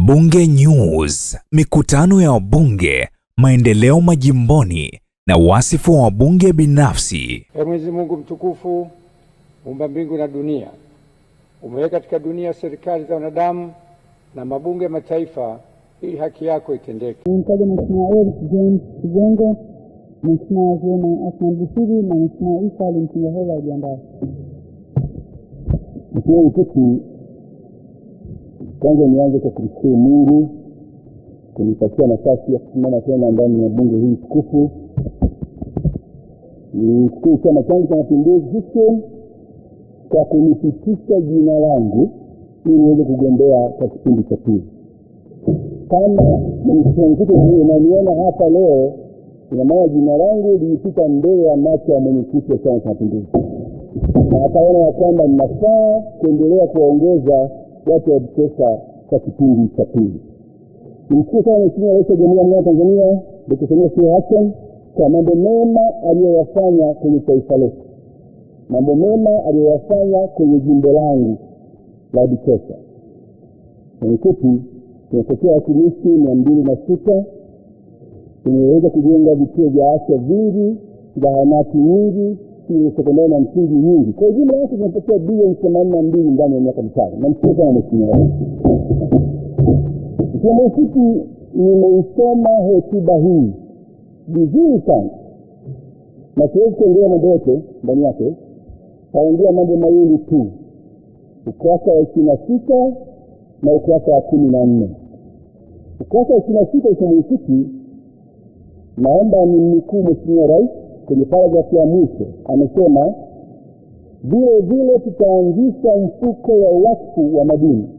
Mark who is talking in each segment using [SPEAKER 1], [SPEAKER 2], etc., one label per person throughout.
[SPEAKER 1] Bunge News, mikutano ya wabunge, maendeleo majimboni na wasifu wa wabunge binafsi.
[SPEAKER 2] Mwenyezi Mungu mtukufu, muumba mbingu na dunia, umeweka katika dunia serikali za wanadamu na mabunge ya mataifa ili haki yako itendeke.
[SPEAKER 3] Mtaja Mheshimiwa Eric James Kigongo, Mheshimiwa Zema Asman Busiri na Mheshimiwa Isa Alimtingahewa ajiandae.
[SPEAKER 4] Mheshimiwa Mwenyekiti, kwanza nianze kwa kumshukuru Mungu kunipatia nafasi ya kusimama tena ndani ya bunge hili tukufu. Nishukuru Chama changu cha Mapinduzi kwa kunipitisha jina langu ili niweze kugombea kwa kipindi cha pili. Kama mwenyekiti unaniona hapa leo, ina maana jina langu lilipita mbele ya macho ya mwenyekiti wa Chama cha Mapinduzi, na akaona ya kwamba ninafaa kuendelea kuwaongoza watu wa Bukosa kwa kipindi cha pili. Nishukuru sana Mheshimiwa Rais wa Jamhuri ya Muungano wa Tanzania Dr. Samia Suluhu Hassan kwa mambo mema aliyoyafanya kwenye taifa letu, mambo mema aliyoyafanya kwenye jimbo langu la Bukosa. Mwenyekiti, tumepokea watumishi 206, tumeweza kujenga vituo vya afya vingi, zahanati nyingi, shule sekondari na msingi nyingi. Kwa jumla yake tumepokea bilioni 82 ndani ya miaka mitano. Namshukuru sana Mheshimiwa Rais. Mwenyekiti, nimeisoma hotuba hii vizuri sana na siwezi kuongea mambo yote ndani yake. Taongea mambo mawili tu, ukurasa wa 26 na ukurasa wa 14. Ukurasa wa 26, Mwenyekiti, naomba nimnukuu Mheshimiwa Rais kwenye paragrafu ya mwisho. Amesema vile tutaanzisha mfuko wa wakfu wa madini,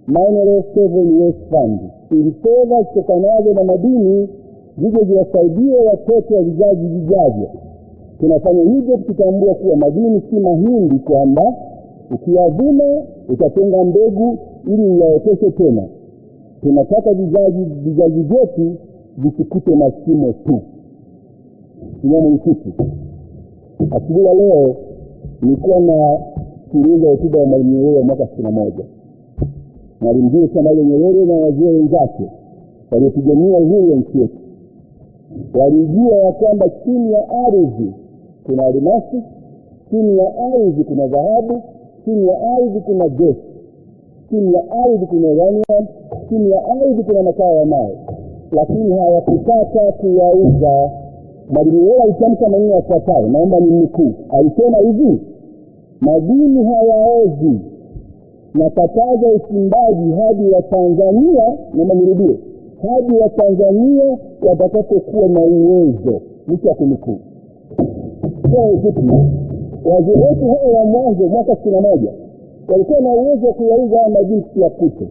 [SPEAKER 4] Mineral Saving Waste Fund, ili fedha zitokanazo na madini zije ziwasaidie watoto wa vizazi vijavyo. Tunafanya hivyo tukitambua kuwa madini si mahindi kwamba ukiyavuna utatenga mbegu ili uyaoteshe tena. Tunataka vizazi vyetu visikute mashimo tu. Mwenyekiti, asubuhi ya leo nilikuwa na sikiliza hotuba ya Mwalimu Nyerere mwaka 61. Mwalimu Julius Kambarage Nyerere na wazee wenzake waliopigania uhuru wa nchi yetu walijua ya kwamba chini ya ardhi kuna almasi, chini ya ardhi kuna dhahabu, chini ya ardhi kuna gesi, chini ya ardhi kuna uranium, chini ya ardhi kuna makaa ya mawe, lakini hawakutaka kuyauza. Mwalimu Nyerere alitamka maneno yafuatayo, naomba nimnukuu. Alisema hivi: madini hayaozi, nakataza uchimbaji hadi wa Tanzania, na nirudie, hadi wa Tanzania watakapokuwa na uwezo. Mwisho wa kunukuu. Wazee wetu hao wa mwanzo mwaka 61 walikuwa na uwezo wa kuyauza madini ya kuto,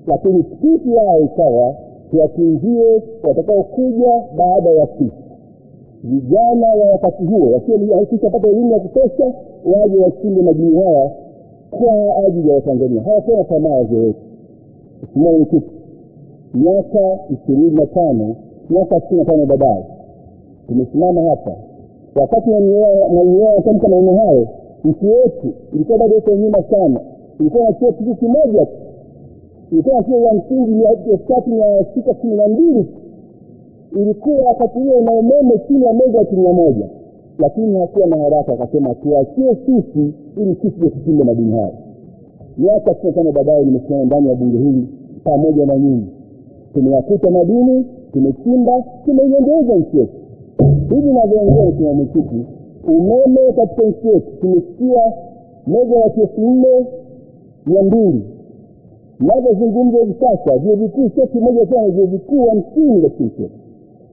[SPEAKER 4] lakini kitu yao ikawa tuwatunzie watakao kuja baada ya sisi. Vijana wa wakati huo wakishapata elimu ya kutosha waje wachimbe madini haya kwa ajili ya Watanzania. Hawakuwa tamaa wazee wetu. Mwenyekiti, miaka 25, miaka 65 baadaye tumesimama hapa. Wakati Mwalimu anatamka maneno hayo, nchi yetu ilikuwa bado iko nyuma sana. Ilikuwa na chuo kimoja tu, ilikuwa na chuo ya msingi ya 312. Ilikuwa wakati huo na umeme chini ya megawati 100, lakini hakuwa na haraka. Akasema tuachie sisi ili sisi tuchimbe madini haya. Miaka 65 baadaye nimesimama ndani ya bunge hili pamoja na nyinyi. Tumeyakuta madini, tumechimba, tumeiendeleza nchi yetu. Hivi ninavyoongea kwa mwenyekiti, umeme katika nchi yetu tumesikia megawati 4200. Ninapozungumza hivi sasa, vyuo vikuu sio kimoja sana, vyuo vikuu 50 katika nchi yetu.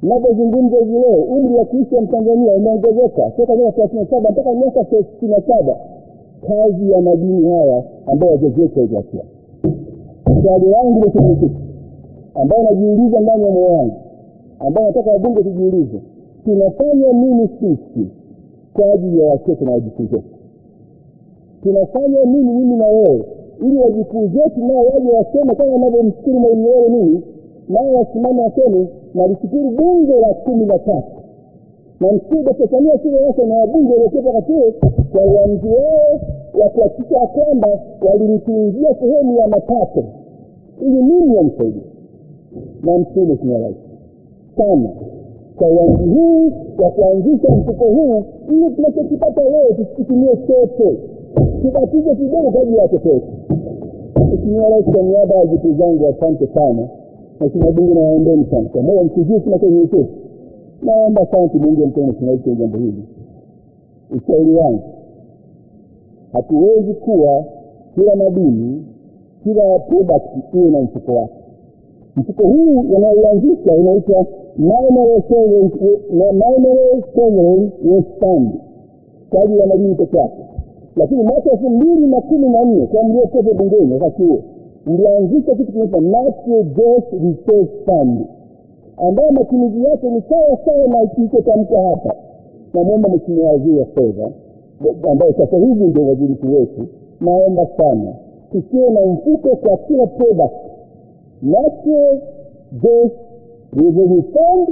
[SPEAKER 4] Ninapozungumza hivi leo, umri wa kuishi wa Tanzania umeongezeka kutoka miaka 37 mpaka miaka 67. Kazi ya madini haya ambayo wajezeeka hivi. Swali langu ni mwenyekiti, ambayo najiuliza ndani ya moyo wangu, ambayo nataka wabunge tujiulize, tunafanya nini sisi kwa ajili ya watoto na wajukuu zetu? Tunafanya nini mimi na wewe ili wajukuu zetu nao waje waseme kama wanavyomshukuru Mwalimu Nyerere nini, nao wasimame waseme na lishukuru bunge la 13 na mshukuru Dr. Samia Suluhu Hassan na wabunge waliokuwa wakati kwa uamuzi wao wa kuhakikisha kwamba walinitunzia sehemu ya mapato ili mimi amsaidie. Na mshukuru Mheshimiwa Rais sana kwa uamuzi huu wa kuanzisha mfuko huu, ili tunachokipata leo tusikitumie chote, tubatize kidogo kwa ajili ya watoto. Mheshimiwa Rais, kwa niaba ya vitu zangu asante sana. Mheshimiwa Bunge na waombeni sana kwa moyo mkujufu na kwenye uchefu. Naomba asante Mungu mkono Mheshimiwa Rais jambo hili. Ushauri wangu, hatuwezi kuwa kila madini, kila product iwe na mfuko wake. Mfuko huu unaoanzisha unaitwa Mineral Sovereign Wealth Fund kwa ajili ya madini pekee yake. Lakini mwaka 2014 kwa mliokuwa bungeni wakati huo mlianzisha kitu kinaitwa Natural Gas Resource Fund, ambayo matumizi yake ni sawa na kilichotamka hapa. Naomba Mheshimiwa Waziri wa Fedha, ambaye sasa hivi ndio waziri wetu, naomba sana tukiwe na mfuko kwa kila product. Natural Gas Resource Fund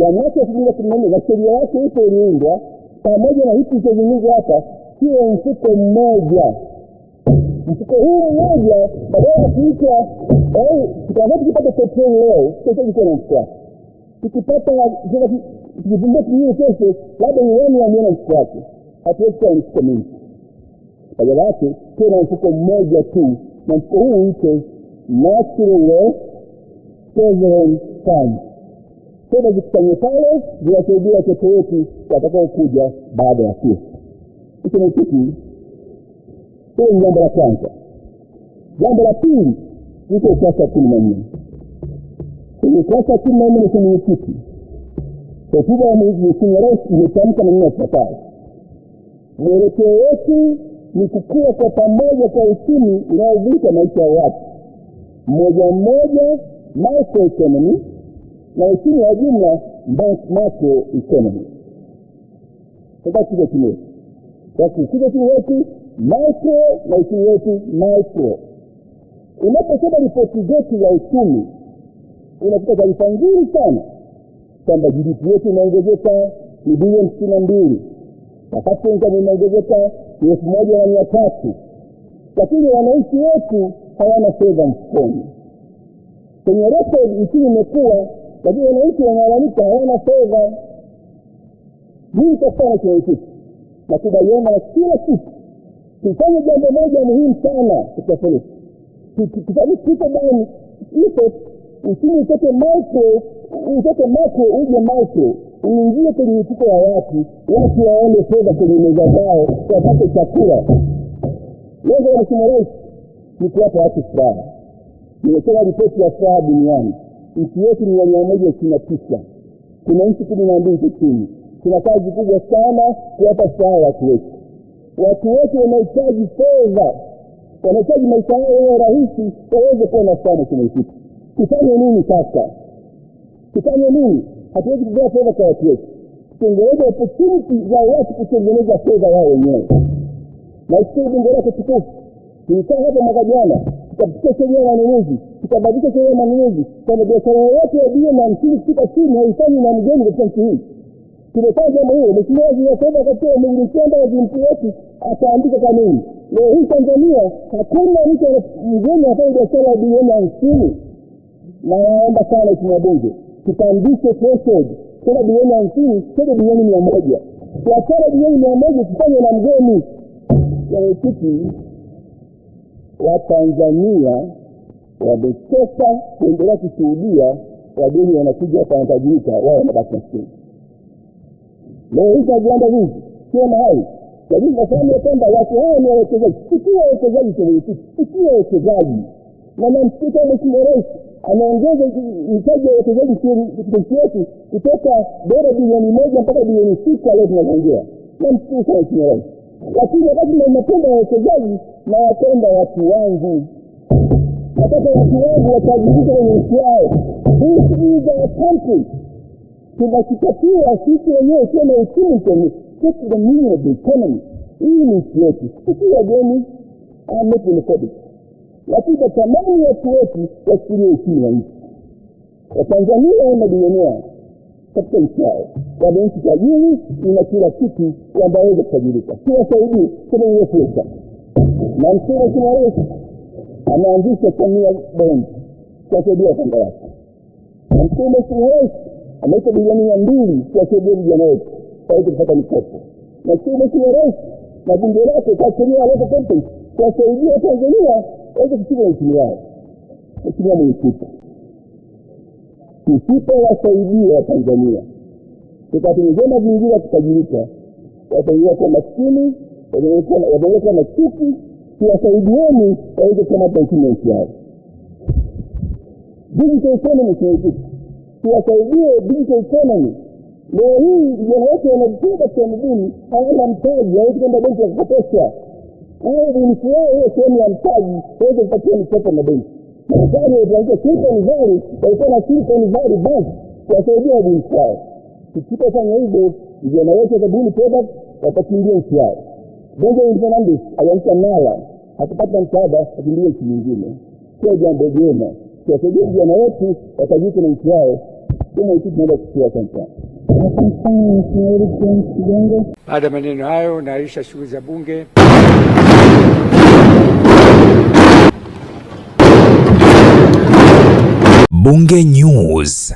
[SPEAKER 4] ya mwaka 2014 na sheria yake ipo iliundwa pamoja na hiki kilichozungumzwa hapa, sio mfuko mmoja. Mfuko huu mmoja badala ya kuitwa tutaweza kupata petroli leo, tutaweza kuwa na mfuko. Tukipata tukivumbua kinyume kesho, labda ni wani wamiona mfuko wake. Hatuwezi kuwa mfuko mingi. Badala yake tuwe na mfuko mmoja tu, na mfuko huu uite Natural Sovereign Fund. Fedha zikifanywa pale zinasaidia watoto wetu watakao kuja baada ya kifo. Hicho ni kitu. Hiyo ni jambo la kwanza. Jambo la pili, iko ukurasa 14. Ukurasa 14 ni kitu. Hotuba ya Mheshimiwa Rais imetamka maneno yafuatayo: mwelekeo wetu ni kukua kwa pamoja kwa uchumi unaovuta maisha ya watu mmoja, microeconomy, na uchumi wa jumla, macroeconomy. Sasa kile kile. Sasa kile wetu micro na uchumi wetu micro. Unaposoma ripoti zetu ya uchumi, unapata taarifa nzuri sana kwamba GDP yetu inaongezeka ni bilioni 62, wakati income inaongezeka ni 1,300, lakini wananchi wetu hawana fedha mfukoni. Kwenye record uchumi umekuwa, lakini wananchi wanalalamika hawana fedha. Hii tafanya kwa kitu na kubaliana kila kitu. Tufanye jambo moja muhimu sana katika policy. Tufanye kitu bani ipo uchumi utoke macro uje micro, uingie kwenye mifuko ya watu waone fedha kwenye meza zao, wapate chakula. Lengo la Mheshimiwa Rais ni kuwapa watu furaha. Nimesoma ripoti ya furaha duniani. Nchi yetu ni 129. Kuna nchi 12 chini. Kuna kazi kubwa sana kuwapa furaha watu wetu. Watu wetu wanahitaji fedha, wanahitaji maisha yao yawe rahisi, waweze kuwa na furaha kwenye kitu. Tufanye nini sasa? Tufanye nini? Hatuwezi kutoa fedha kwa watu wetu. Tutengeneze opportunity za watu kutengeneza fedha wao wenyewe. Na sisi bunge tukufu tulikaa hapa mwaka jana, tukapitisha sheria ya manunuzi, tukabadilisha sheria ya manunuzi, kwa biashara yote ya bia na msingi kufika chini haifanyi na mgeni katika nchi hii. Tumefanya jambo hilo. Mheshimiwa Waziri wa Fedha akatoa mwingine wa jimpi wetu ataandika kanuni. Leo hii Tanzania hakuna mtu mgeni afanye biashara ya bilioni 50. Na naomba sana Mheshimiwa Bunge tupandishe threshold kwa bilioni 50 hadi bilioni 100. Biashara bilioni 100 kufanya na mgeni. Ya kitu wa Tanzania wamechoka kuendelea kushuhudia wageni wanakuja hapa wanatajirika, wao wanabaki chini. Leo hii viwanda vingi sio mahali. Lakini kwa sababu kwamba watu hao ni wawekezaji, sio wawekezaji kwenye kitu, sio wawekezaji. Na namsikia Mheshimiwa Rais anaongeza mtaji wa wawekezaji kwetu kutoka dola bilioni 1 mpaka bilioni 6 leo tunaongea. Namsikia Mheshimiwa Rais. Lakini wakati napenda wawekezaji na wapenda watu wangu. Nataka watu wangu watajirike kwenye nchi yao. This is our country. Tunakitatua sisi wenyewe kama uchumi kwenye kitu the meaning of the economy. Hii ni nchi yetu. Sisi wageni ametulikodi. Lakini tamani watu wetu wasikie uchumi wa nchi. Watanzania wanadionea katika nchi yao. Wananchi tajiri ina kila kitu wanaweza kutajirika. Tuwasaidie kama hiyo fursa. Na Mheshimiwa Rais anaanzisha Samia Bond. kuwasaidia wakanda wake. Na Mtume Rais ameweka bilioni 200 kuwasaidia vijana wetu waweze kupata mikopo. Na Mtume Rais na bunge lake kuwasaidia local companies kuwasaidia Tanzania waweze kuchukua uchumi wao. Mheshimiwa Mwenyekiti, tusipowasaidia Watanzania tutatengeneza mazingira tukajirika, wataingia kwa maskini, wataingia na chuki. Tuwasaidieni waweze kukamata uchumi wa nchi yao. Digital economy tuwasaidie digital economy. Leo hii vijana wote wanajifunza katika mjini hawana mtaji, hawezi kwenda benki ya kukopesha. Wao ubunifu wao hiyo sehemu ya mtaji waweze kupatia mikopo na benki. Serikali itaanzisha Silicon Valley, walikuwa na Silicon Valley Bank kuwasaidia ubunifu wao. Tukipofanya hivyo, vijana wote watabuni product, watakimbia nchi yao. Benjamin Fernandes aliamka Nala, hakupata msaada, akimbia nchi nyingine. Sio jambo jema. Tuwasaidia vijana wetu watajike na nchi yao. Kama hiki tunaenda kufikia sasa.
[SPEAKER 2] Baada ya maneno hayo, naahirisha shughuli za bunge.
[SPEAKER 1] Bunge News.